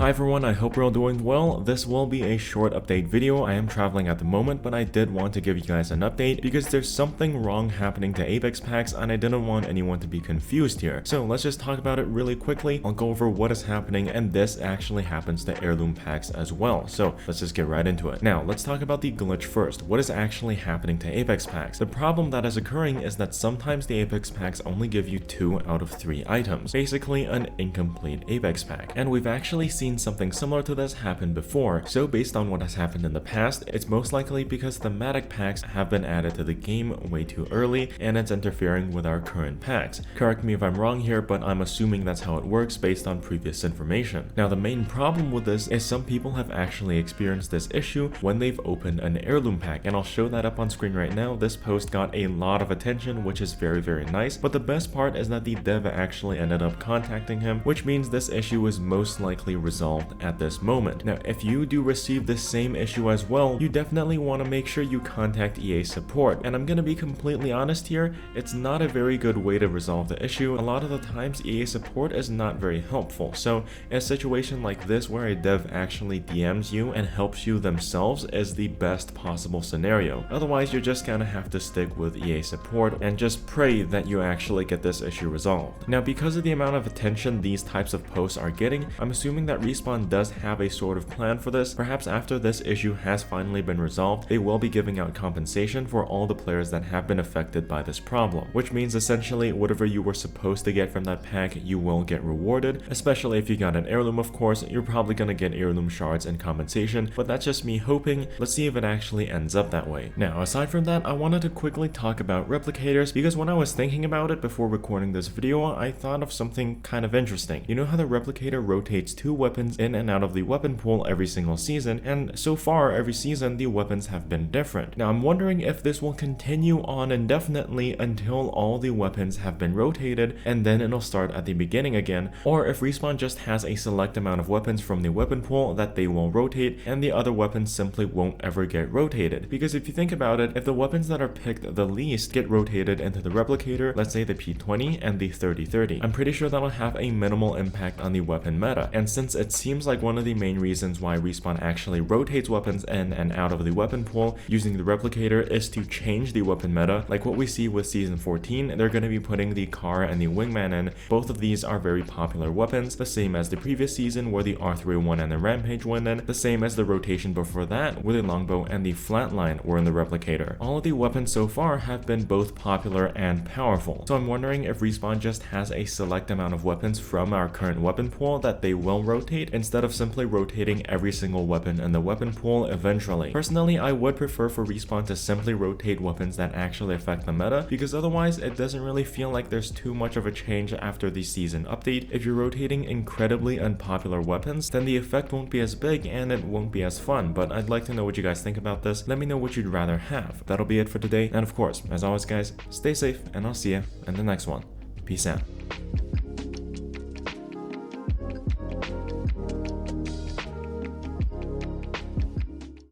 Hi everyone, I hope you're all doing well. This will be a short update video. I am traveling at the moment, but I did want to give you guys an update because there's something wrong happening to Apex packs and I didn't want anyone to be confused here. So let's just talk about it really quickly. I'll go over what is happening, and this actually happens to heirloom packs as well. So let's just get right into it. Now let's talk about the glitch first. What is actually happening to Apex packs? The problem that is occurring is that sometimes the Apex packs only give you 2 out of 3 items, basically an incomplete Apex pack. And we've actually seen something similar to this happen before, so based on what has happened in the past, it's most likely because thematic packs have been added to the game way too early and it's interfering with our current packs. Correct me if I'm wrong here, but I'm assuming that's how it works based on previous information. Now the main problem with this is some people have actually experienced this issue when they've opened an heirloom pack, and I'll show that up on screen right now. This post got a lot of attention, which is very nice, but the best part is that the dev actually ended up contacting him, which means this issue is most likely resolved at this moment. Now, if you do receive this same issue as well, you definitely want to make sure you contact EA support. And I'm going to be completely honest here, it's not a very good way to resolve the issue. A lot of the times EA support is not very helpful. So in a situation like this where a dev actually DMs you and helps you themselves is the best possible scenario. Otherwise, you're just going to have to stick with EA support and just pray that you actually get this issue resolved. Now, because of the amount of attention these types of posts are getting, I'm assuming that Respawn does have a sort of plan for this. Perhaps after this issue has finally been resolved, they will be giving out compensation for all the players that have been affected by this problem, which means essentially whatever you were supposed to get from that pack, you will get rewarded. Especially if you got an heirloom, of course, you're probably gonna get heirloom shards and compensation, but that's just me hoping. Let's see if it actually ends up that way. Now, aside from that, I wanted to quickly talk about replicators because when I was thinking about it before recording this video, I thought of something kind of interesting. You know how the replicator rotates 2 weapons in and out of the weapon pool every single season, and so far every season the weapons have been different. Now I'm wondering if this will continue on indefinitely until all the weapons have been rotated and then it'll start at the beginning again, or if Respawn just has a select amount of weapons from the weapon pool that they will rotate and the other weapons simply won't ever get rotated. Because if you think about it, if the weapons that are picked the least get rotated into the replicator, let's say the P20 and the 3030, I'm pretty sure that'll have a minimal impact on the weapon meta. And since it seems like one of the main reasons why Respawn actually rotates weapons in and out of the weapon pool using the replicator is to change the weapon meta, like what we see with season 14, they're going to be putting the Car and the Wingman in. Both of these are very popular weapons, the same as the previous season where the R301 and the Rampage went in, the same as the rotation before that where the Longbow and the Flatline were in the replicator. All of the weapons so far have been both popular and powerful, so I'm wondering if Respawn just has a select amount of weapons from our current weapon pool that they will rotate instead of simply rotating every single weapon in the weapon pool eventually. Personally, I would prefer for Respawn to simply rotate weapons that actually affect the meta, because otherwise it doesn't really feel like there's too much of a change after the season update. If you're rotating incredibly unpopular weapons, then the effect won't be as big and it won't be as fun, but I'd like to know what you guys think about this. Let me know what you'd rather have. That'll be it for today, and of course, as always guys, stay safe and I'll see you in the next one. Peace out.